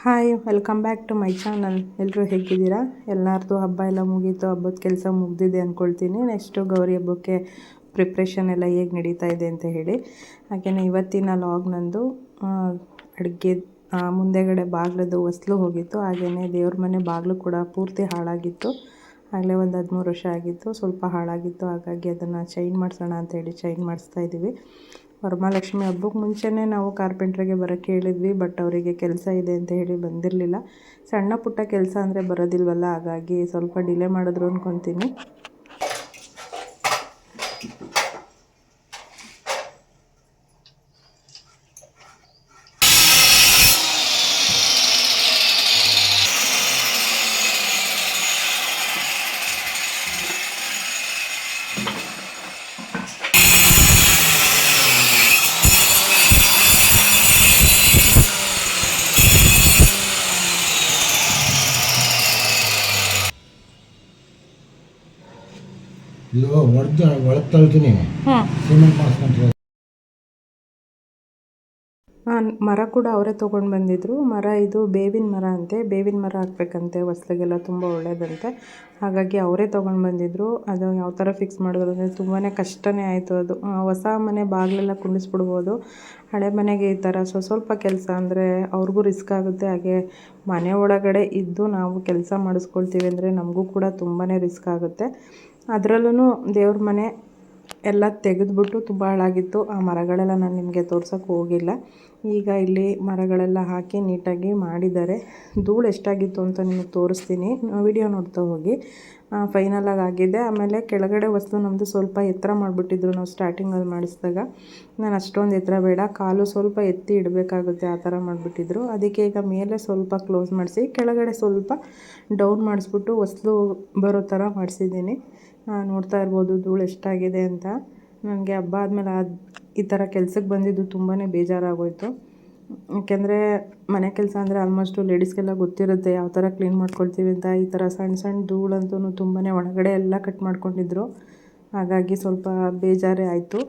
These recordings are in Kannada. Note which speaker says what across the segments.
Speaker 1: Hi, welcome back to my channel. ಎಲ್ಲರೂ ಹೇಗಿದ್ದೀರಾ? ಎಲ್ಲರದ್ದು ಹಬ್ಬ ಎಲ್ಲ ಮುಗೀತು, ಹಬ್ಬದ ಕೆಲಸ ಮುಗ್ದಿದೆ ಅಂದ್ಕೊಳ್ತೀನಿ. ನೆಕ್ಸ್ಟು ಗೌರಿ ಹಬ್ಬಕ್ಕೆ ಪ್ರಿಪ್ರೇಷನ್ ಎಲ್ಲ ಹೇಗೆ ನಡೀತಾ ಇದೆ ಅಂತ ಹೇಳಿ. ಹಾಗೆಯೇ ಇವತ್ತಿನ ಲಾಗ್ ನಂದು ಅಡುಗೆ ಮುಂದೆಗಡೆ ಬಾಗಿಲದು ಹೊಸ್ಲು ಹೋಗಿತ್ತು. ಹಾಗೆಯೇ ದೇವ್ರ ಮನೆ ಬಾಗಿಲು ಕೂಡ ಪೂರ್ತಿ ಹಾಳಾಗಿತ್ತು. ಆಗಲೇ ಒಂದು 13 ವರ್ಷ ಆಗಿತ್ತು, ಸ್ವಲ್ಪ ಹಾಳಾಗಿತ್ತು. ಹಾಗಾಗಿ ಅದನ್ನು ಚೈನ್ ಮಾಡಿಸೋಣ ಅಂತೇಳಿ ಚೈನ್ ಮಾಡಿಸ್ತಾ ಇದ್ದೀವಿ. ವರಮಹಾಲಕ್ಷ್ಮಿ ಹಬ್ಬಕ್ಕೆ ಮುಂಚೆನೇ ನಾವು ಕಾರ್ಪೆಂಟ್ರಿಗೆ ಬರೋಕ್ಕೆ ಹೇಳಿದ್ವಿ, ಬಟ್ ಅವರಿಗೆ ಕೆಲಸ ಇದೆ ಅಂತ ಹೇಳಿ ಬಂದಿರಲಿಲ್ಲ. ಸಣ್ಣ ಪುಟ್ಟ ಕೆಲಸ ಅಂದರೆ ಬರೋದಿಲ್ವಲ್ಲ, ಹಾಗಾಗಿ ಸ್ವಲ್ಪ ಡಿಲೇ ಮಾಡಿದ್ರು ಅಂದ್ಕೊತೀನಿ.
Speaker 2: ಇದು ಒಳಗೆ ತಳ್ತೀನಿ ಸಿಮೆಂಟ್ ಮಾಡಿಸ್ಕೊಂಡ್ರೆ.
Speaker 1: ಮರ ಕೂಡ ಅವರೇ ತೊಗೊಂಡು ಬಂದಿದ್ದರು. ಮರ ಇದು ಬೇವಿನ ಮರ ಅಂತೆ, ಬೇವಿನ ಮರ ಹಾಕ್ಬೇಕಂತೆ ಹೊಸ್ಲಿಗೆಲ್ಲ, ತುಂಬ ಒಳ್ಳೆಯದಂತೆ. ಹಾಗಾಗಿ ಅವರೇ ತೊಗೊಂಡು ಬಂದಿದ್ದರು. ಅದು ಯಾವ ಥರ ಫಿಕ್ಸ್ ಮಾಡಿದ್ರು ಅಂದರೆ ತುಂಬಾ ಕಷ್ಟನೇ ಆಯಿತು. ಅದು ಹೊಸ ಮನೆ ಬಾಗಿಲೆಲ್ಲ ಕುಂಡಿಸ್ಬಿಡ್ಬೋದು, ಹಳೆ ಮನೆಗೆ ಈ ಥರ ಸ್ವಲ್ಪ ಕೆಲಸ ಅಂದರೆ ಅವ್ರಿಗೂ ರಿಸ್ಕ್ ಆಗುತ್ತೆ. ಹಾಗೆ ಮನೆ ಒಳಗಡೆ ಇದ್ದು ನಾವು ಕೆಲಸ ಮಾಡಿಸ್ಕೊಳ್ತೀವಿ ಅಂದರೆ ನಮಗೂ ಕೂಡ ತುಂಬಾ ರಿಸ್ಕ್ ಆಗುತ್ತೆ. ಅದರಲ್ಲೂ ದೇವ್ರ ಮನೆ ಎಲ್ಲ ತೆಗೆದುಬಿಟ್ಟು ತುಂಬ ಹಾಳಾಗಿತ್ತು. ಆ ಮರಗಳೆಲ್ಲ ನಾನು ನಿಮಗೆ ತೋರ್ಸೋಕ್ಕೆ ಹೋಗಿಲ್ಲ. ಈಗ ಇಲ್ಲಿ ಮರಗಳೆಲ್ಲ ಹಾಕಿ ನೀಟಾಗಿ ಮಾಡಿದ್ದಾರೆ. ಧೂಳು ಎಷ್ಟಾಗಿತ್ತು ಅಂತ ನಿಮಗೆ ತೋರಿಸ್ತೀನಿ, ವಿಡಿಯೋ ನೋಡ್ತಾ ಹೋಗಿ. ಫೈನಲಾಗಿ ಆಗಿದೆ. ಆಮೇಲೆ ಕೆಳಗಡೆ ವಸ್ತು ನಮ್ಮದು ಸ್ವಲ್ಪ ಎತ್ತರ ಮಾಡಿಬಿಟ್ಟಿದ್ರು ನಾವು ಸ್ಟಾರ್ಟಿಂಗಲ್ಲಿ ಮಾಡಿಸಿದಾಗ. ನಾನು ಅಷ್ಟೊಂದು ಎತ್ತರ ಬೇಡ, ಕಾಲು ಸ್ವಲ್ಪ ಎತ್ತಿ ಇಡಬೇಕಾಗುತ್ತೆ, ಆ ಥರ ಮಾಡಿಬಿಟ್ಟಿದ್ರು. ಅದಕ್ಕೆ ಈಗ ಮೇಲೆ ಸ್ವಲ್ಪ ಕ್ಲೋಸ್ ಮಾಡಿಸಿ ಕೆಳಗಡೆ ಸ್ವಲ್ಪ ಡೌನ್ ಮಾಡಿಸ್ಬಿಟ್ಟು ಹೊಸ್ಲು ಬರೋ ಥರ ಮಾಡಿಸಿದ್ದೀನಿ. ನೋಡ್ತಾ ಇರ್ಬೋದು ಧೂಳು ಎಷ್ಟಾಗಿದೆ ಅಂತ. ನನಗೆ ಹಬ್ಬ ಆದಮೇಲೆ ಈ ಥರ ಕೆಲ್ಸಕ್ಕೆ ಬಂದಿದ್ದು ತುಂಬಾ ಬೇಜಾರಾಗೋಯಿತು. ಯಾಕೆಂದರೆ ಮನೆ ಕೆಲಸ ಅಂದರೆ ಆಲ್ಮೋಸ್ಟು ಲೇಡೀಸ್ಗೆಲ್ಲ ಗೊತ್ತಿರುತ್ತೆ ಯಾವ ಥರ ಕ್ಲೀನ್ ಮಾಡ್ಕೊಳ್ತೀವಿ ಅಂತ. ಈ ಥರ ಸಣ್ಣ ಸಣ್ಣ ಧೂಳಂತೂ ತುಂಬಾ ಒಳಗಡೆ ಎಲ್ಲ ಕಟ್ ಮಾಡ್ಕೊಂಡಿದ್ರು. ಹಾಗಾಗಿ ಸ್ವಲ್ಪ ಬೇಜಾರೇ ಆಯಿತು.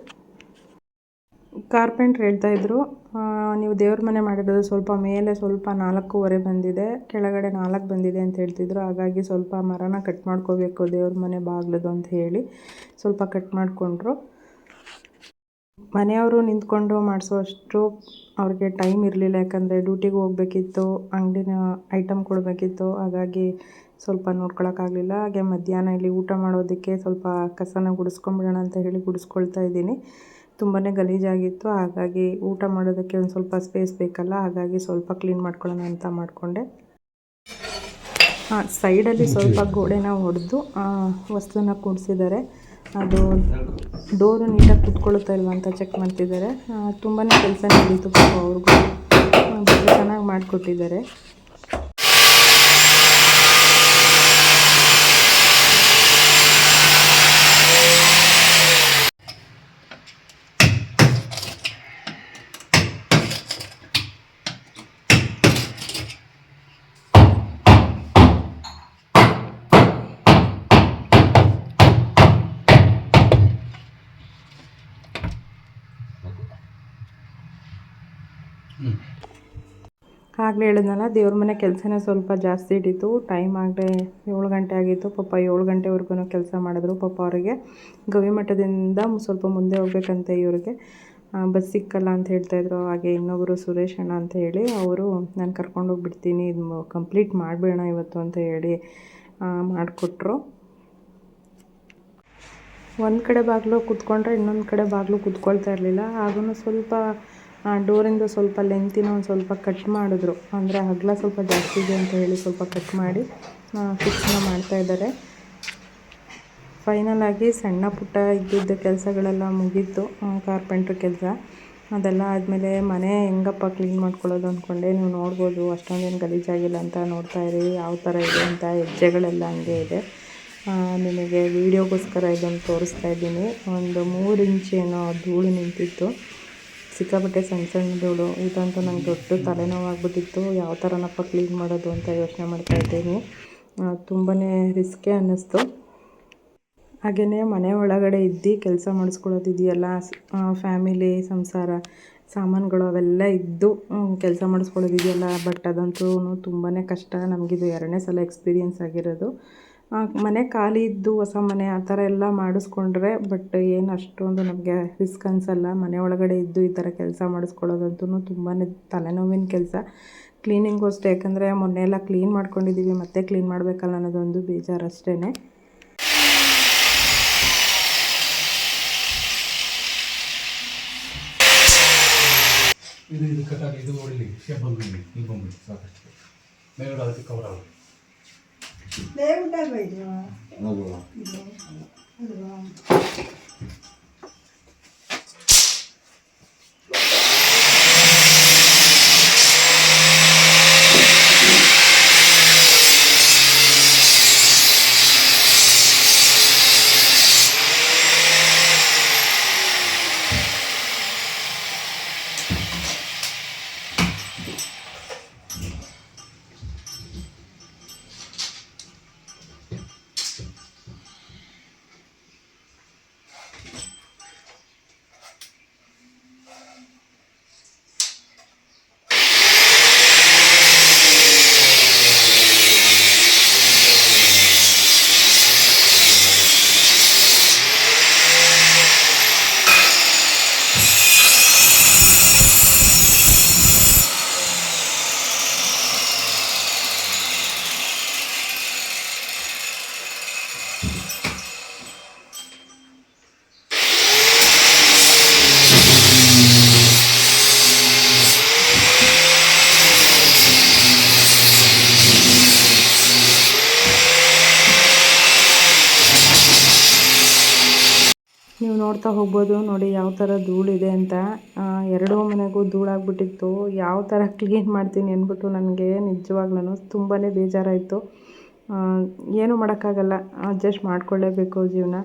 Speaker 1: ಕಾರ್ಪೆಂಟ್ರ್ ಹೇಳ್ತಾಯಿದ್ರು, ನೀವು ದೇವ್ರ ಮನೆ ಮಾಡಿರೋದು ಸ್ವಲ್ಪ ಮೇಲೆ ಸ್ವಲ್ಪ 4.25 ಬಂದಿದೆ, ಕೆಳಗಡೆ 4 ಬಂದಿದೆ ಅಂತ ಹೇಳ್ತಿದ್ರು. ಹಾಗಾಗಿ ಸ್ವಲ್ಪ ಮರನ ಕಟ್ ಮಾಡ್ಕೋಬೇಕು ದೇವ್ರ ಮನೆ ಬಾಗಿಲದು ಅಂತ ಹೇಳಿ ಸ್ವಲ್ಪ ಕಟ್ ಮಾಡಿಕೊಂಡ್ರು. ಮನೆಯವರು ನಿಂತ್ಕೊಂಡು ಮಾಡಿಸೋಷ್ಟು ಅವ್ರಿಗೆ ಟೈಮ್ ಇರಲಿಲ್ಲ, ಯಾಕಂದರೆ ಡ್ಯೂಟಿಗೆ ಹೋಗಬೇಕಿತ್ತು, ಅಂಗಡಿನ ಐಟಮ್ ಕೊಡಬೇಕಿತ್ತು. ಹಾಗಾಗಿ ಸ್ವಲ್ಪ ನೋಡ್ಕೊಳಕ್ಕಾಗಲಿಲ್ಲ. ಹಾಗೆ ಮಧ್ಯಾಹ್ನ ಇಲ್ಲಿ ಊಟ ಮಾಡೋದಕ್ಕೆ ಸ್ವಲ್ಪ ಕಸನ ಗುಡಿಸ್ಕೊಂಬಿಡೋಣ ಅಂತ ಹೇಳಿ ಗುಡಿಸ್ಕೊಳ್ತಾ ಇದ್ದೀನಿ. ತುಂಬಾ ಗಲೀಜಾಗಿತ್ತು. ಹಾಗಾಗಿ ಊಟ ಮಾಡೋದಕ್ಕೆ ಒಂದು ಸ್ವಲ್ಪ ಸ್ಪೇಸ್ ಬೇಕಲ್ಲ, ಹಾಗಾಗಿ ಸ್ವಲ್ಪ ಕ್ಲೀನ್ ಮಾಡ್ಕೊಳ್ಳೋಣ ಅಂತ ಮಾಡಿಕೊಂಡೆ. ಸೈಡಲ್ಲಿ ಸ್ವಲ್ಪ ಗೋಡೆನ ಹೊಡೆದು ವಸ್ತುನ ಕೂಡಿಸಿದ್ದಾರೆ. ಅದು ಡೋರು ನೀಟಾಗಿ ಕುತ್ಕೊಳ್ಳುತ್ತಾ ಇಲ್ವ ಅಂತ ಚೆಕ್ ಮಾಡ್ತಿದ್ದಾರೆ. ತುಂಬಾ ಕೆಲಸ ನಡೀತು ಪಾಪ ಅವ್ರಿಗೂ, ಚೆನ್ನಾಗಿ ಮಾಡಿಕೊಟ್ಟಿದ್ದಾರೆ. ಆಗಲೇ ಹೇಳಿದ್ನಲ್ಲ, ದೇವ್ರ ಮನೆ ಕೆಲಸನೇ ಸ್ವಲ್ಪ ಜಾಸ್ತಿ ಹಿಡಿತು. ಟೈಮ್ ಆಗಲೇ 7 ಗಂಟೆ ಆಗಿತ್ತು. ಪಾಪ 7 ಗಂಟೆವರೆಗೂ ಕೆಲಸ ಮಾಡಿದ್ರು. ಪಾಪ ಅವರಿಗೆ ಗವಿಮಠದಿಂದ ಸ್ವಲ್ಪ ಮುಂದೆ ಹೋಗ್ಬೇಕಂತೆ. ಇವ್ರಿಗೆ ಬಸ್ ಸಿಕ್ಕಲ್ಲ ಅಂತ ಹೇಳ್ತಾಯಿದ್ರು. ಹಾಗೆ ಇನ್ನೊಬ್ಬರು ಸುರೇಶ್ ಅಣ್ಣ ಅಂತ ಹೇಳಿ ಅವರು, ನಾನು ಕರ್ಕೊಂಡೋಗ್ಬಿಡ್ತೀನಿ, ಇದು ಕಂಪ್ಲೀಟ್ ಮಾಡಿಬಿಡೋಣ ಇವತ್ತು ಅಂತ ಹೇಳಿ ಮಾಡಿಕೊಟ್ರು. ಒಂದು ಕಡೆ ಬಾಗಿಲು ಕೂತ್ಕೊಂಡ್ರೆ ಇನ್ನೊಂದು ಕಡೆ ಬಾಗಿಲು ಕೂತ್ಕೊಳ್ತಾ ಇರಲಿಲ್ಲ. ಹಾಗೂ ಸ್ವಲ್ಪ ಡೋರಿಂದ ಸ್ವಲ್ಪ ಲೆಂತಿನ ಒಂದು ಸ್ವಲ್ಪ ಕಟ್ ಮಾಡಿದ್ರು, ಅಂದರೆ ಅಗಲ ಸ್ವಲ್ಪ ಜಾಸ್ತಿ ಇದೆ ಅಂತ ಹೇಳಿ ಸ್ವಲ್ಪ ಕಟ್ ಮಾಡಿ ಫಿಕ್ಸ್ನ ಮಾಡ್ತಾಯಿದ್ದಾರೆ. ಫೈನಲಾಗಿ ಸಣ್ಣ ಪುಟ್ಟ ಇದ್ದಿದ್ದ ಕೆಲಸಗಳೆಲ್ಲ ಮುಗೀತು. ಕಾರ್ಪೆಂಟ್ರ್ ಕೆಲಸ ಅದೆಲ್ಲ ಆದಮೇಲೆ ಮನೆ ಹೆಂಗಪ್ಪ ಕ್ಲೀನ್ ಮಾಡ್ಕೊಳ್ಳೋದು ಅಂದ್ಕೊಂಡೆ. ನೀವು ನೋಡ್ಬೋದು ಅಷ್ಟೊಂದೇನು ಗಲೀಜಾಗಿಲ್ಲ ಅಂತ. ನೋಡ್ತಾಯಿರಿ ಯಾವ ಥರ ಇದೆ ಅಂತ. ಹೆಜ್ಜೆಗಳೆಲ್ಲ ಹಂಗೆ ಇದೆ. ನಿಮಗೆ ವೀಡಿಯೋಗೋಸ್ಕರ ಇದನ್ನು ತೋರಿಸ್ತಾ ಇದ್ದೀನಿ. ಒಂದು 3 ಇಂಚ್ ಏನೋ ಧೂಳು ನಿಂತಿತ್ತು, ಸಿಕ್ಕಾಪಟ್ಟೆ ಸಣ್ಣ ಸಣ್ಣ ಧೂಳು. ಇದಂತೂ ನಂಗೆ ದೊಡ್ಡ ತಲೆನೋವಾಗ್ಬಿಟ್ಟಿತ್ತು. ಯಾವ ಥರನಪ್ಪ ಕ್ಲೀನ್ ಮಾಡೋದು ಅಂತ ಯೋಚನೆ ಮಾಡ್ತಾಯಿದ್ದೀನಿ. ತುಂಬಾ ರಿಸ್ಕೇ ಅನ್ನಿಸ್ತು. ಹಾಗೆಯೇ ಮನೆ ಒಳಗಡೆ ಇದ್ದು ಕೆಲಸ ಮಾಡಿಸ್ಕೊಳ್ಳೋದಿದೆಯಲ್ಲ, ಫ್ಯಾಮಿಲಿ ಸಂಸಾರ ಸಾಮಾನುಗಳು ಅವೆಲ್ಲ ಇದ್ದು ಕೆಲಸ ಮಾಡಿಸ್ಕೊಳ್ಳೋದಿದೆಯಲ್ಲ, ಬಟ್ ಅದಂತೂ ತುಂಬಾ ಕಷ್ಟ. ನಮಗಿದು 2ನೇ ಸಲ ಎಕ್ಸ್ಪೀರಿಯೆನ್ಸ್ ಆಗಿರೋದು. ಮನೆ ಖಾಲಿ ಇದ್ದು ಹೊಸ ಮನೆ ಆ ಥರ ಎಲ್ಲ ಮಾಡಿಸ್ಕೊಂಡ್ರೆ ಬಟ್ ಏನು ಅಷ್ಟೊಂದು ನಮಗೆ ರಿಸ್ಕ್ ಅನಿಸಲ್ಲ. ಮನೆ ಒಳಗಡೆ ಇದ್ದು ಈ ಥರ ಕೆಲಸ ಮಾಡಿಸ್ಕೊಳ್ಳೋದಂತೂ ತುಂಬಾ ತಲೆನೋವಿನ ಕೆಲಸ. ಕ್ಲೀನಿಂಗು ಅಷ್ಟೇ, ಯಾಕಂದರೆ ಮೊನ್ನೆ ಎಲ್ಲ ಕ್ಲೀನ್ ಮಾಡ್ಕೊಂಡಿದ್ದೀವಿ, ಮತ್ತೆ ಕ್ಲೀನ್ ಮಾಡಬೇಕಲ್ಲ ಅನ್ನೋದೊಂದು ಬೇಜಾರು ಅಷ್ಟೇ.
Speaker 2: ಇದು ಕಟ್ಟಾಗಿ ಇದು ನೋಡಿಲಿ ಶೇಪ್ ಬಂದ್ಬಿಡಿ, ಇಲ್ಲಿ ಬಂದ್ಬಿಡಿ ಸಾಕಷ್ಟು ಮೇಲ್ಗಡೆ ಅದಕ್ಕೆ ಕವರ್ ಆಗುತ್ತೆ.
Speaker 1: ನೀವು ನೋಡ್ತಾ ಹೋಗ್ಬೋದು ನೋಡಿ ಯಾವ ಥರ ಧೂಳಿದೆ ಅಂತ. ಎರಡೂ ಮನೆಗೂ ಧೂಳಾಗ್ಬಿಟ್ಟಿತ್ತು. ಯಾವ ಥರ ಕ್ಲೀನ್ ಮಾಡ್ತೀನಿ ಅಂದ್ಬಿಟ್ಟು ನನಗೆ ನಿಜವಾಗ್ಲೂ ತುಂಬಾ ಬೇಜಾರಾಯಿತು. ಏನೂ ಮಾಡೋಕ್ಕಾಗಲ್ಲ, ಅಡ್ಜಸ್ಟ್ ಮಾಡ್ಕೊಳ್ಳೇಬೇಕು ಜೀವನ.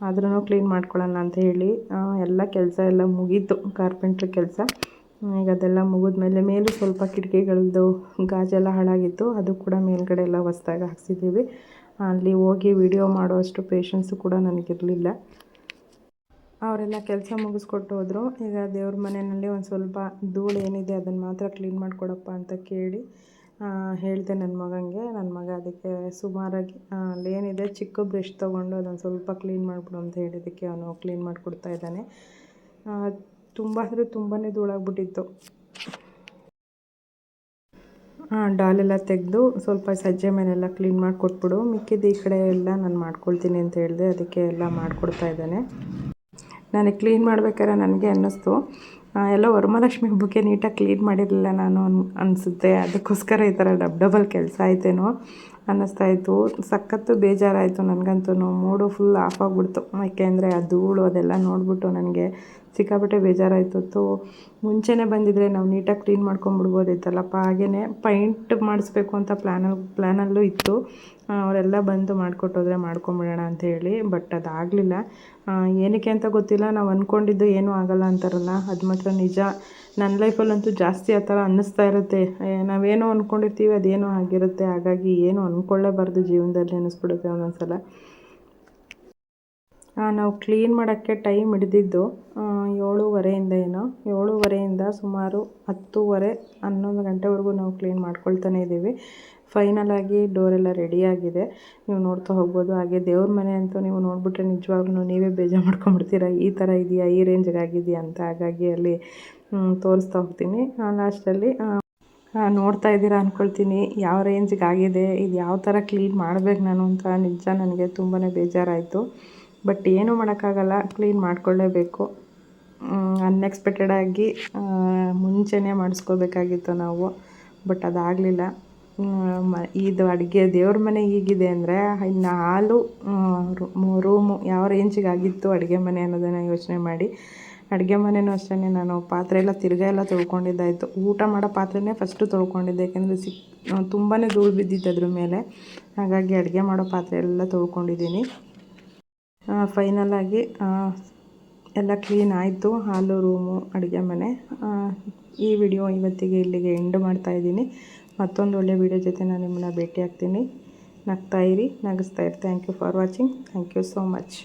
Speaker 1: ಆದ್ರೂ ಕ್ಲೀನ್ ಮಾಡ್ಕೊಳ್ಳೋಣ ಅಂತ ಹೇಳಿ ಎಲ್ಲ ಕೆಲಸ ಎಲ್ಲ ಮುಗೀತು, ಕಾರ್ಪೆಂಟ್ರ್ ಕೆಲಸ. ಈಗ ಅದೆಲ್ಲ ಮುಗಿದ್ಮೇಲೆ ಮೇಲೂ ಸ್ವಲ್ಪ ಕಿಟಕಿಗಳದ್ದು ಗಾಜೆಲ್ಲ ಹಾಳಾಗಿತ್ತು, ಅದು ಕೂಡ ಮೇಲ್ಗಡೆ ಎಲ್ಲ ಹೊಸ್ದಾಗಿ ಹಾಕ್ಸಿದ್ದೀವಿ. ಅಲ್ಲಿ ಹೋಗಿ ವಿಡಿಯೋ ಮಾಡೋಷ್ಟು ಪೇಷನ್ಸು ಕೂಡ ನನಗಿರಲಿಲ್ಲ. ಅವರೆಲ್ಲ ಕೆಲಸ ಮುಗಿಸ್ಕೊಟ್ಟು ಹೋದರು. ಈಗ ದೇವ್ರ ಮನೆಯಲ್ಲಿ ಒಂದು ಸ್ವಲ್ಪ ಧೂಳು ಏನಿದೆ ಅದನ್ನು ಮಾತ್ರ ಕ್ಲೀನ್ ಮಾಡಿಕೊಡಪ್ಪ ಅಂತ ಕೇಳಿ ಹೇಳಿದೆ ನನ್ನ ಮಗನಿಗೆ. ನನ್ನ ಮಗ ಅದಕ್ಕೆ ಸುಮಾರಾಗಿ ಅಲ್ಲೇನಿದೆ ಚಿಕ್ಕ ಬ್ರಷ್ ತೊಗೊಂಡು ಅದನ್ನು ಸ್ವಲ್ಪ ಕ್ಲೀನ್ ಮಾಡಿಬಿಡು ಅಂತ ಹೇಳಿದ್ದಕ್ಕೆ ಅವನು ಕ್ಲೀನ್ ಮಾಡಿಕೊಡ್ತಾ ಇದ್ದಾನೆ. ತುಂಬ ಅಂದರೆ ತುಂಬಾ ಧೂಳಾಗ್ಬಿಟ್ಟಿತ್ತು. ಡಾಲೆಲ್ಲ ತೆಗೆದು ಸ್ವಲ್ಪ ಸಜ್ಜೆ ಮೇಲೆಲ್ಲ ಕ್ಲೀನ್ ಮಾಡಿ ಕೊಟ್ಬಿಡು, ಮಿಕ್ಕಿದ್ದು ಈ ಕಡೆ ಎಲ್ಲ ನಾನು ಮಾಡ್ಕೊಳ್ತೀನಿ ಅಂತ ಹೇಳಿದೆ. ಅದಕ್ಕೆ ಎಲ್ಲ ಮಾಡಿಕೊಡ್ತಾ ಇದ್ದಾನೆ. ನನಗೆ ಕ್ಲೀನ್ ಮಾಡ್ಬೇಕಾದ್ರೆ ನನಗೆ ಅನ್ನಿಸ್ತು ಎಲ್ಲೋ ವರಮಹಾಲಕ್ಷ್ಮಿ ಹಬ್ಬಕ್ಕೆ ನೀಟಾಗಿ ಕ್ಲೀನ್ ಮಾಡಿರಲಿಲ್ಲ ನಾನು ಅನಿಸುತ್ತೆ. ಅದಕ್ಕೋಸ್ಕರ ಈ ಥರ ಡಬಲ್ ಕೆಲಸ ಆಯ್ತೇನೋ ಅನ್ನಿಸ್ತಾಯಿತ್ತು. ಸಖತ್ತು ಬೇಜಾರಾಯಿತು ನನಗಂತೂ. ಮೂಡು ಫುಲ್ ಆಫ್ ಆಗಿಬಿಡ್ತು. ಯಾಕೆಂದರೆ ಆ ಧೂಳು ಅದೆಲ್ಲ ನೋಡಿಬಿಟ್ಟು ನನಗೆ ಸಿಕ್ಕಾಪಟ್ಟೆ ಬೇಜಾರಾಯಿತು. ಮುಂಚೆನೇ ಬಂದಿದ್ದರೆ ನಾವು ನೀಟಾಗಿ ಕ್ಲೀನ್ ಮಾಡ್ಕೊಂಬಿಡ್ಬೋದಿತ್ತಲ್ಲಪ್ಪ. ಹಾಗೆಯೇ ಪೈಂಟ್ ಮಾಡಿಸ್ಬೇಕು ಅಂತ ಪ್ಲ್ಯಾನಲ್ಲೂ ಇತ್ತು. ಅವರೆಲ್ಲ ಬಂದು ಮಾಡಿಕೊಟ್ಟೋದ್ರೆ ಮಾಡ್ಕೊಂಬಿಡೋಣ ಅಂತ ಹೇಳಿ, ಬಟ್ ಅದಾಗಲಿಲ್ಲ. ಏನಕ್ಕೆ ಅಂತ ಗೊತ್ತಿಲ್ಲ. ನಾವು ಅಂದ್ಕೊಂಡಿದ್ದು ಏನೂ ಆಗೋಲ್ಲ ಅಂತಾರಲ್ಲ, ಅದು ಮಾತ್ರ ನಿಜ. ನನ್ನ ಲೈಫಲ್ಲಂತೂ ಜಾಸ್ತಿ ಆ ಥರ ಅನ್ನಿಸ್ತಾ ಇರುತ್ತೆ. ನಾವೇನೋ ಅಂದ್ಕೊಂಡಿರ್ತೀವಿ ಅದೇನೋ ಆಗಿರುತ್ತೆ. ಹಾಗಾಗಿ ಏನೂ ಅಂದ್ಕೊಳ್ಳೇಬಾರ್ದು ಜೀವನದಲ್ಲಿ ಅನ್ನಿಸ್ಬಿಡುತ್ತೆ ಒಂದೊಂದು ಸಲ. ನಾವು ಕ್ಲೀನ್ ಮಾಡೋಕ್ಕೆ ಟೈಮ್ ಹಿಡಿದಿದ್ದು 7:30 ಸುಮಾರು 10:30, 11 ಗಂಟೆವರೆಗೂ ನಾವು ಕ್ಲೀನ್ ಮಾಡ್ಕೊಳ್ತಾನೆ ಇದ್ದೀವಿ. ಫೈನಲಾಗಿ ಡೋರೆಲ್ಲ ರೆಡಿಯಾಗಿದೆ, ನೀವು ನೋಡ್ತಾ ಹೋಗ್ಬೋದು. ಹಾಗೆ ದೇವ್ರ ಮನೆ ಅಂತೂ ನೀವು ನೋಡಿಬಿಟ್ರೆ ನಿಜವಾಗ್ಲೂ ನೀವೇ ಬೇಜಾರು ಮಾಡ್ಕೊಂಬಿಡ್ತೀರ. ಈ ಥರ ಇದೆಯಾ, ಈ ರೇಂಜ್ಗೆ ಆಗಿದೆಯಾ ಅಂತ. ಹಾಗಾಗಿ ಅಲ್ಲಿ ತೋರಿಸ್ತಾ ಹೋಗ್ತೀನಿ. ಲಾಸ್ಟಲ್ಲಿ ನೋಡ್ತಾ ಇದ್ದೀರಾ ಅಂದ್ಕೊಳ್ತೀನಿ ಯಾವ ರೇಂಜ್ಗೆ ಆಗಿದೆ, ಇದು ಯಾವ ಥರ ಕ್ಲೀನ್ ಮಾಡಬೇಕು ನಾನು ಅಂತ. ನಿಜ ನನಗೆ ತುಂಬಾ ಬೇಜಾರಾಯಿತು. ಬಟ್ ಏನೂ ಮಾಡೋಕ್ಕಾಗಲ್ಲ, ಕ್ಲೀನ್ ಮಾಡ್ಕೊಳ್ಳೇಬೇಕು. ಅನ್ಎಕ್ಸ್ಪೆಕ್ಟೆಡಾಗಿ ಮುಂಚೆನೇ ಮಾಡಿಸ್ಕೋಬೇಕಾಗಿತ್ತು ನಾವು, ಬಟ್ ಅದಾಗಲಿಲ್ಲ. ಇದು ಅಡುಗೆ ದೇವ್ರ ಮನೆ ಹೀಗಿದೆ ಅಂದರೆ ಇನ್ನು ಹಾಲು ರೂಮು ಯಾವ ರೇಂಜಿಗೆ ಆಗಿತ್ತು ಅಡುಗೆ ಮನೆ ಅನ್ನೋದನ್ನು ಯೋಚನೆ ಮಾಡಿ. ಅಡುಗೆ ಮನೆಯೂ ಅಷ್ಟೇ, ನಾನು ಪಾತ್ರೆ ಎಲ್ಲ ತಿರ್ಗಾ ಎಲ್ಲ ತೊಳ್ಕೊಂಡಿದ್ದಾಯಿತು. ಊಟ ಮಾಡೋ ಪಾತ್ರೆನೇ ಫಸ್ಟು ತೊಳ್ಕೊಂಡಿದ್ದೆ, ಯಾಕೆಂದರೆ ತುಂಬಾ ಧೂಳು ಬಿದ್ದಿತ್ತು ಅದ್ರ ಮೇಲೆ. ಹಾಗಾಗಿ ಅಡುಗೆ ಮಾಡೋ ಪಾತ್ರೆ ಎಲ್ಲ ತೊಳ್ಕೊಂಡಿದ್ದೀನಿ. ಫೈನಲಾಗಿ ಎಲ್ಲ ಕ್ಲೀನ್ ಆಯಿತು, ಹಾಲು ರೂಮು ಅಡುಗೆ ಮನೆ. ಈ ವಿಡಿಯೋ ಇವತ್ತಿಗೆ ಇಲ್ಲಿಗೆ ಎಂಡ್ ಮಾಡ್ತಾಯಿದ್ದೀನಿ. ಮತ್ತೊಂದು ಒಳ್ಳೆ ವಿಡಿಯೋ ಜೊತೆ ನಾನು ನಿಮ್ಮನ್ನ ಭೇಟಿ ಆಗ್ತೀನಿ. ನಗ್ತಾಯಿರಿ, ನಗಿಸ್ತಾಯಿರಿ. Thank you for watching. Thank you so much.